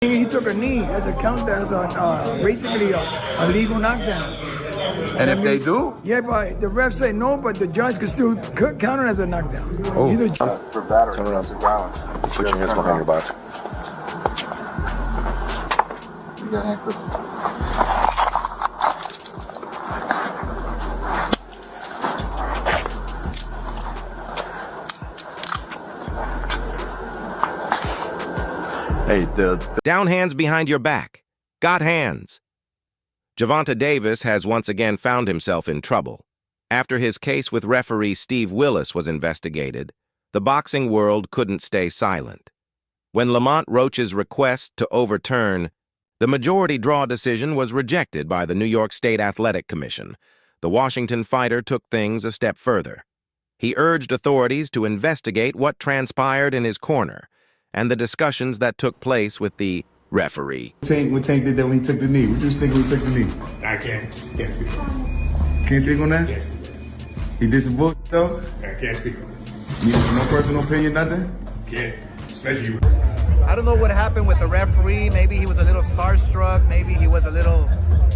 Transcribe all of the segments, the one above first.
He took a knee as a count as basically a legal knockdown. And if they do? Yeah, but the ref said no, but the judge could still count it as a knockdown. Oh. For battery, turn around. Violence. Put your hands behind your back. You got handcuffs? Hey, Down hands behind your back. Got hands. Gervonta Davis has once again found himself in trouble. After his case with referee Steve Willis was investigated, the boxing world couldn't stay silent. When Lamont Roach's request to overturn the majority draw decision was rejected by the New York State Athletic Commission, the Washington fighter took things a step further. He urged authorities to investigate what transpired in his corner and the discussions that took place with the referee. When Tank did that when he took the knee, what do you think when he took the knee? I can't speak on Can't think on that? it. He did some bullshit though? I can't speak on it. You no personal opinion, nothing? Can't, especially you. I don't know what happened with the referee. Maybe he was a little starstruck. Maybe he was a little,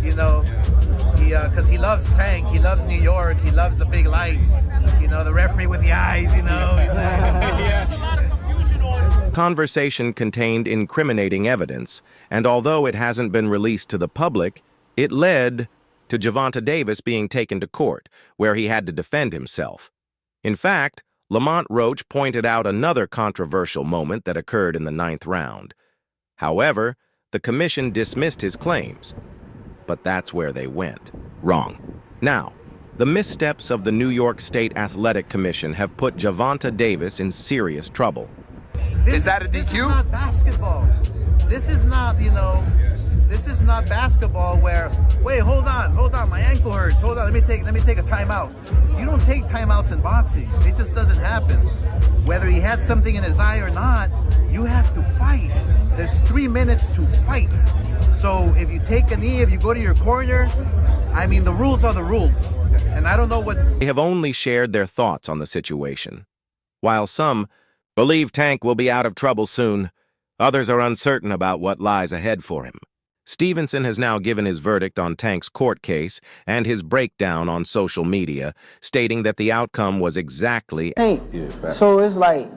because he loves Tank. He loves New York. He loves the big lights. The referee with the eyes, Conversation contained incriminating evidence, and although it hasn't been released to the public, it led to Gervonta Davis being taken to court, where he had to defend himself. In fact, Lamont Roach pointed out another controversial moment that occurred in the 9th round. However, the commission dismissed his claims, but that's where they went wrong. Now, the missteps of the New York State Athletic Commission have put Gervonta Davis in serious trouble. Is that a DQ? This is not basketball. This is not basketball where, wait, hold on, my ankle hurts. Hold on, let me take a timeout. You don't take timeouts in boxing. It just doesn't happen. Whether he had something in his eye or not, you have to fight. There's 3 minutes to fight. So if you take a knee, if you go to your corner, the rules are the rules. And I don't know what... They have only shared their thoughts on the situation. While some believe Tank will be out of trouble soon, others are uncertain about what lies ahead for him. Stevenson has now given his verdict on Tank's court case and his breakdown on social media, stating that the outcome was exactly... Tank. So it's like,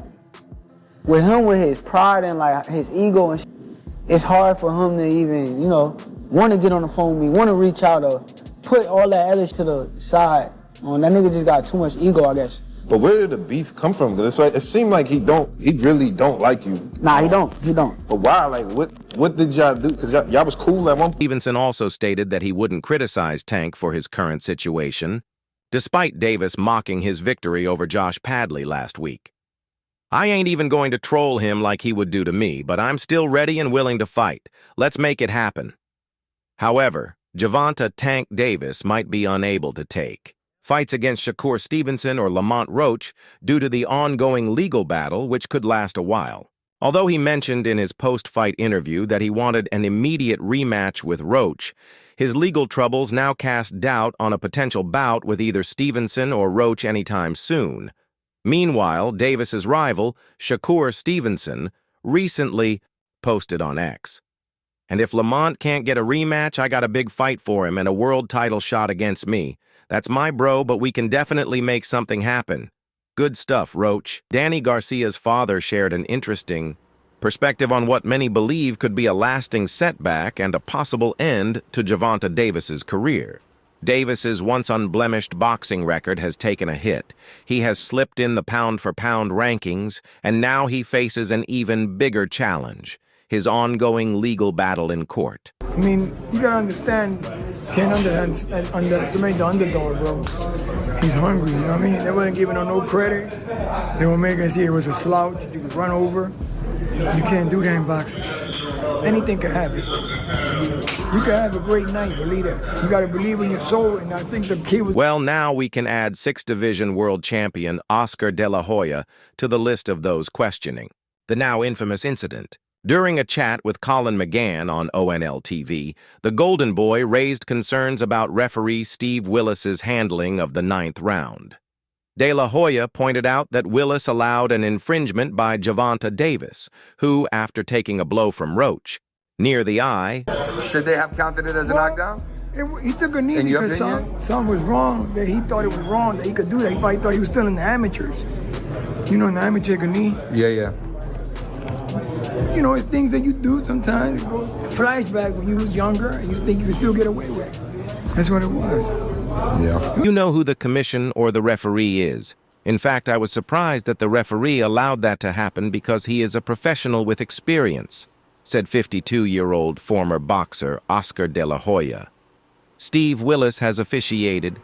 with him, with his pride and his ego, and it's hard for him to even, want to get on the phone with me, want to reach out or put all that other to the side. That nigga just got too much ego, I guess. But where did the beef come from? Because it seemed like he really don't like you. Nah, he don't. But why? What did y'all do? Because y'all was cool at one point. Stevenson also stated that he wouldn't criticize Tank for his current situation, despite Davis mocking his victory over Josh Padley last week. I ain't even going to troll him like he would do to me, but I'm still ready and willing to fight. Let's make it happen. However, Gervonta Tank Davis might be unable to take fights against Shakur Stevenson or Lamont Roach due to the ongoing legal battle, which could last a while. Although he mentioned in his post-fight interview that he wanted an immediate rematch with Roach, his legal troubles now cast doubt on a potential bout with either Stevenson or Roach anytime soon. Meanwhile, Davis's rival, Shakur Stevenson, recently posted on X. And if Lamont can't get a rematch, I got a big fight for him and a world title shot against me. That's my bro, but we can definitely make something happen. Good stuff, Roach. Danny Garcia's father shared an interesting perspective on what many believe could be a lasting setback and a possible end to Gervonta Davis's career. Davis's once unblemished boxing record has taken a hit. He has slipped in the pound-for-pound rankings, and now he faces an even bigger challenge: his ongoing legal battle in court. You gotta understand, can't underestimate the underdog, bro. He's hungry, you know what I mean? They wasn't giving him no credit. They were making us see it was a slouch, you could run over. You can't do that in boxing. Anything can happen. You can have a great night, believe that. You gotta believe in your soul, and I think the key was... Well, now we can add 6th Division world champion Oscar De La Hoya to the list of those questioning the now infamous incident. During a chat with Colin McGann on ONL TV, the Golden Boy raised concerns about referee Steve Willis's handling of the 9th round. De La Hoya pointed out that Willis allowed an infringement by Gervonta Davis, who, after taking a blow from Roach, near the eye. Should they have counted it as a knockdown? He took a knee In your because opinion? something was wrong. That he thought it was wrong that he could do that. He probably thought he was still in the amateurs. You know, in the amateur, take a knee. Yeah. You know, it's things that you do sometimes. Go flashback when you was younger and you think you could still get away with it. That's what it was. Yeah. You know who the commission or the referee is. In fact, I was surprised that the referee allowed that to happen because he is a professional with experience, said 52-year-old former boxer Oscar De La Hoya. Steve Willis has officiated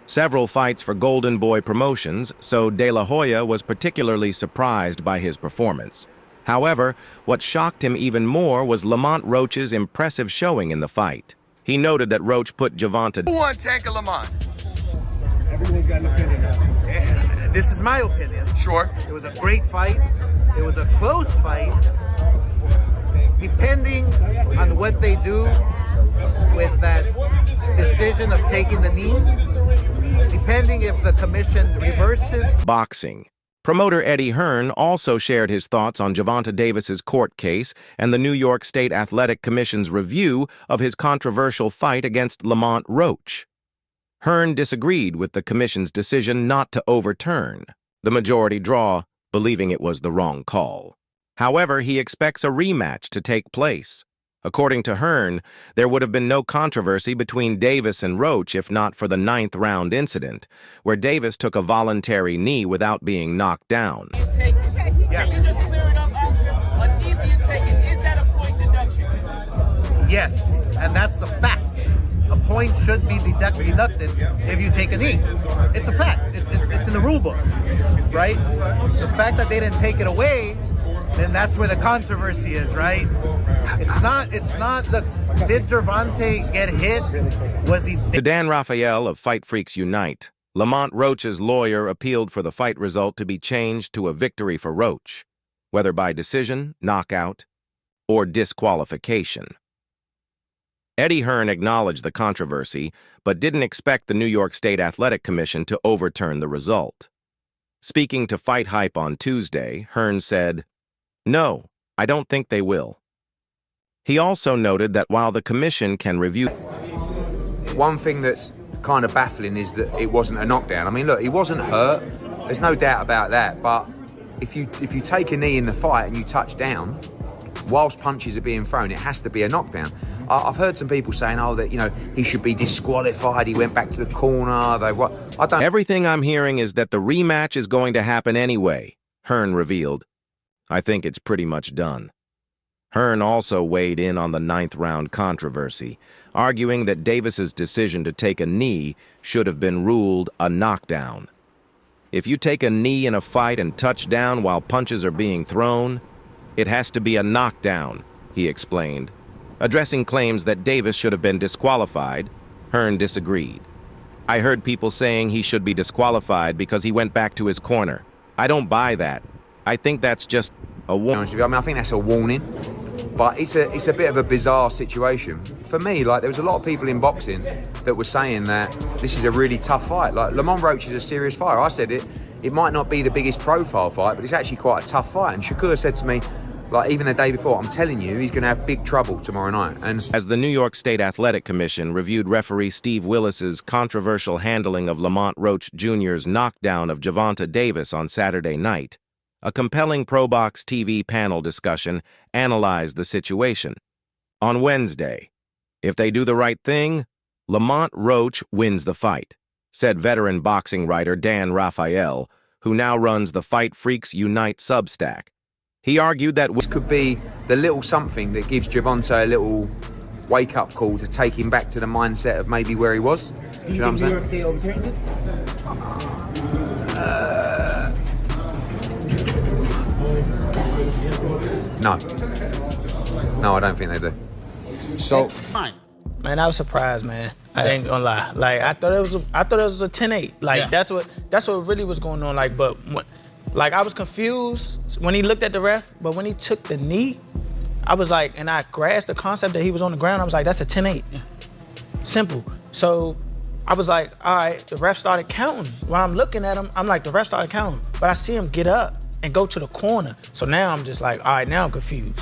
several fights for Golden Boy Promotions, so De La Hoya was particularly surprised by his performance. However, what shocked him even more was Lamont Roach's impressive showing in the fight. He noted that Roach put Gervonta... Who won Tank or Lamont? Everyone's got an opinion now. Yeah, this is my opinion. Sure. It was a great fight. It was a close fight. Depending on what they do with that decision of taking the knee, depending if the commission reverses. Boxing. Promoter Eddie Hearn also shared his thoughts on Gervonta Davis's court case and the New York State Athletic Commission's review of his controversial fight against Lamont Roach. Hearn disagreed with the commission's decision not to overturn the majority draw, believing it was the wrong call. However, he expects a rematch to take place. According to Hearn, there would have been no controversy between Davis and Roach if not for the 9th-round incident, where Davis took a voluntary knee without being knocked down. Yeah. You just clear it up, Oscar. A knee being taken, is that a point deduction? Yes, and that's the fact. A point should be deducted if you take a knee. It's a fact. It's in the rule book, right? The fact that they didn't take it away, then that's where the controversy is, right? It's not the, did Gervonta get hit? Was he? To Dan Raphael of Fight Freaks Unite, Lamont Roach's lawyer appealed for the fight result to be changed to a victory for Roach, whether by decision, knockout, or disqualification. Eddie Hearn acknowledged the controversy, but didn't expect the New York State Athletic Commission to overturn the result. Speaking to Fight Hype on Tuesday, Hearn said, "No, I don't think they will." He also noted that while the commission can review... One thing that's kind of baffling is that it wasn't a knockdown. I mean, look, he wasn't hurt. There's no doubt about that. But if you take a knee in the fight and you touch down, whilst punches are being thrown, it has to be a knockdown. I've heard some people saying, oh, that, you know, he should be disqualified. He went back to the corner. Everything I'm hearing is that the rematch is going to happen anyway, Hearn revealed. I think it's pretty much done. Hearn also weighed in on the 9th-round controversy, arguing that Davis's decision to take a knee should have been ruled a knockdown. If you take a knee in a fight and touch down while punches are being thrown, it has to be a knockdown, he explained. Addressing claims that Davis should have been disqualified, Hearn disagreed. I heard people saying he should be disqualified because he went back to his corner. I don't buy that. I think that's just a warning. I mean, I think that's a warning, but it's a bit of a bizarre situation. For me, like, there was a lot of people in boxing that were saying that this is a really tough fight. Like, Lamont Roach is a serious fighter. I said it might not be the biggest profile fight, but it's actually quite a tough fight. And Shakur said to me, like, even the day before, I'm telling you, he's going to have big trouble tomorrow night. And as the New York State Athletic Commission reviewed referee Steve Willis's controversial handling of Lamont Roach Jr.'s knockdown of Gervonta Davis on Saturday night, a compelling ProBox TV panel discussion analyzed the situation. On Wednesday, if they do the right thing, Lamont Roach wins the fight, said veteran boxing writer Dan Raphael, who now runs the Fight Freaks Unite Substack. He argued that this could be the little something that gives Gervonta a little wake-up call to take him back to the mindset of maybe where he was. Do you think New York State overturns it? No, I don't think they do. So, Fine. Man, I was surprised, man. I ain't gonna lie. Like, I thought it was a 10-8. Like, Yeah. that's what really was going on. Like, but like, I was confused when he looked at the ref, but when he took the knee, I was like, and I grasped the concept that he was on the ground. I was like, that's a 10-8. Yeah. Simple. So I was like, all right, the ref started counting. While I'm looking at him, I'm like, the ref started counting. But I see him get up and go to the corner. So now I'm just like, all right, now I'm confused.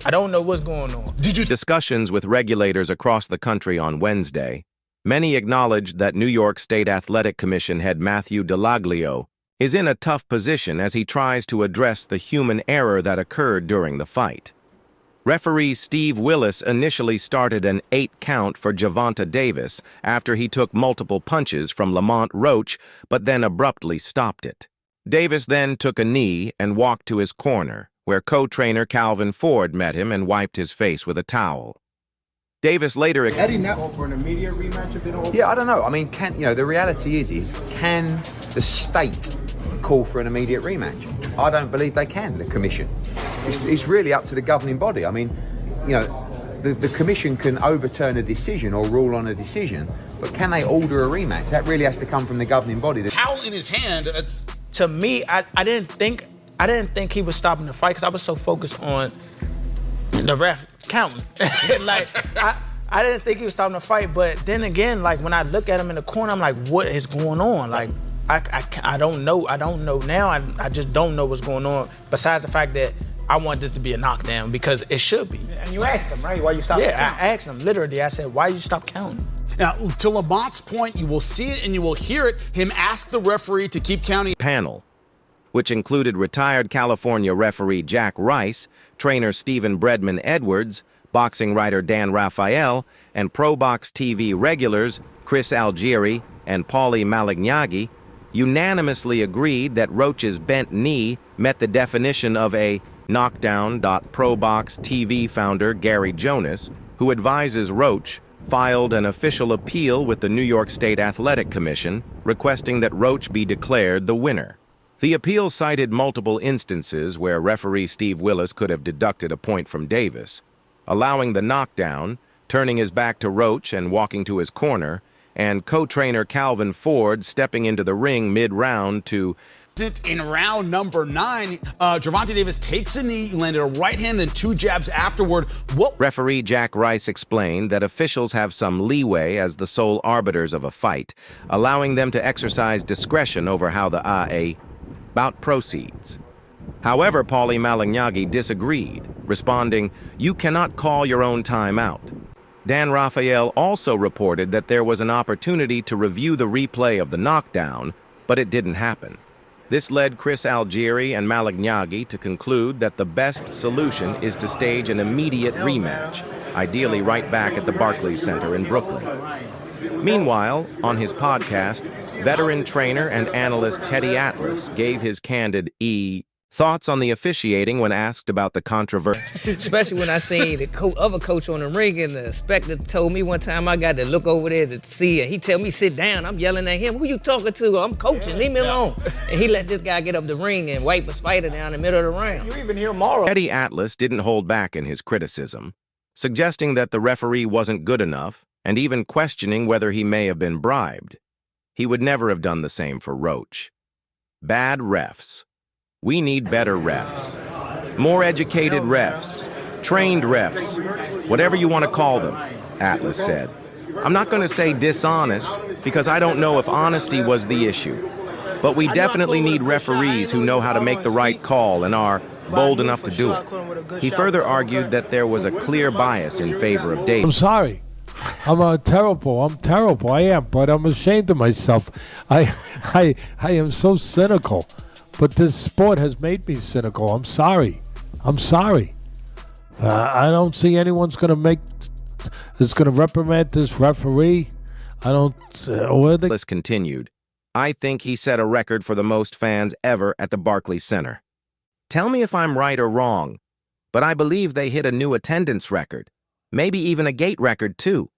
I don't know what's going on. Discussions with regulators across the country on Wednesday, many acknowledged that New York State Athletic Commission head Matthew Delaglio is in a tough position as he tries to address the human error that occurred during the fight. Referee Steve Willis initially started an 8-count for Gervonta Davis after he took multiple punches from Lamont Roach, but then abruptly stopped it. Davis then took a knee and walked to his corner, where co-trainer Calvin Ford met him and wiped his face with a towel. Davis later... Eddie not for an immediate rematch if they don't... Yeah, I don't know. I mean, the reality is can the state call for an immediate rematch? I don't believe they can, the commission. It's really up to the governing body. I mean, the commission can overturn a decision or rule on a decision, but can they order a rematch? That really has to come from the governing body. Towel in his hand. To me, I didn't think he was stopping the fight because I was so focused on the ref counting. Like, I didn't think he was stopping the fight, but then again, like, when I look at him in the corner, I'm like, what is going on? Like, I don't know. I don't know now. I just don't know what's going on, besides the fact that I want this to be a knockdown because it should be. And you asked him, right? Why you stopped counting? Yeah, I asked him, literally. I said, why you stop counting? Now, to Lamont's point, you will see it and you will hear it, him ask the referee to keep counting. Panel, which included retired California referee Jack Rice, trainer Stephen Bredman Edwards, boxing writer Dan Raphael, and Pro Box TV regulars Chris Algieri and Paulie Malignaggi, unanimously agreed that Roach's bent knee met the definition of a knockdown. Pro Box TV founder Gary Jonas, who advises Roach, filed an official appeal with the New York State Athletic Commission requesting that Roach be declared the winner. The appeal cited multiple instances where referee Steve Willis could have deducted a point from Davis, allowing the knockdown, turning his back to Roach and walking to his corner, and co-trainer Calvin Ford stepping into the ring mid-round to... In round number 9, Gervonta Davis takes a knee, landed a right hand, then 2 jabs afterward. Referee Jack Rice explained that officials have some leeway as the sole arbiters of a fight, allowing them to exercise discretion over how the bout proceeds. However, Paulie Malignaggi disagreed, responding, "You cannot call your own timeout." Dan Raphael also reported that there was an opportunity to review the replay of the knockdown, but it didn't happen. This led Chris Algieri and Malignaggi to conclude that the best solution is to stage an immediate rematch, ideally right back at the Barclays Center in Brooklyn. Meanwhile, on his podcast, veteran trainer and analyst Teddy Atlas gave his candid thoughts on the officiating when asked about the controversy. Especially when I seen the other coach on the ring, and the inspector told me one time I got to look over there to see it. He tell me sit down. I'm yelling at him, "Who you talking to? I'm coaching. Leave me alone." And he let this guy get up the ring and wipe his fighter down in the middle of the round. You even hear Morrow. Teddy Atlas didn't hold back in his criticism, suggesting that the referee wasn't good enough and even questioning whether he may have been bribed. He would never have done the same for Roach. Bad refs. We need better refs. More educated refs. Trained refs. Whatever you want to call them, Atlas said. I'm not going to say dishonest because I don't know if honesty was the issue. But we definitely need referees who know how to make the right call and are bold enough to do it. He further argued that there was a clear bias in favor of Davis. I'm sorry. I'm terrible. I am, but I'm ashamed of myself. I am so cynical. But this sport has made me cynical. I'm sorry. I don't see anyone's going to reprimand this referee. I don't... Atlas continued, "I think he set a record for the most fans ever at the Barclays Center. Tell me if I'm right or wrong, but I believe they hit a new attendance record. Maybe even a gate record, too.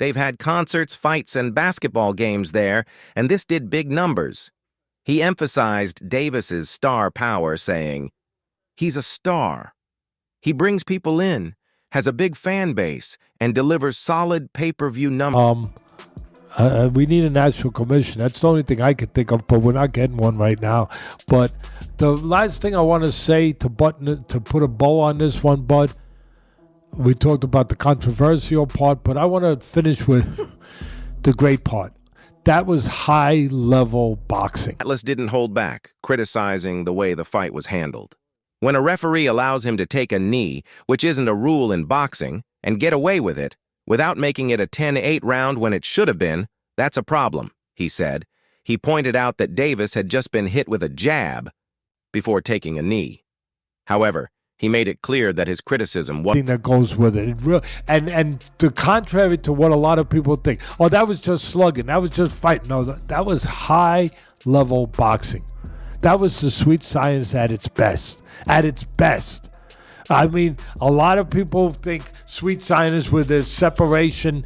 They've had concerts, fights, and basketball games there, and this did big numbers." He emphasized Davis's star power, saying, "He's a star. He brings people in, has a big fan base, and delivers solid pay-per-view numbers." We need a national commission. That's the only thing I could think of, but we're not getting one right now. But the last thing I want to say to put a bow on this one, Bud, we talked about the controversial part, but I want to finish with the great part. That was high-level boxing. Atlas didn't hold back, criticizing the way the fight was handled. When a referee allows him to take a knee, which isn't a rule in boxing, and get away with it, without making it a 10-8 round when it should have been, that's a problem, he said. He pointed out that Davis had just been hit with a jab before taking a knee. However, he made it clear that his criticism was that goes with it. And the contrary to what a lot of people think, oh, that was just slugging, that was just fighting. No, that was high-level boxing. That was the sweet science at its best. At its best. I mean, a lot of people think sweet science with this separation,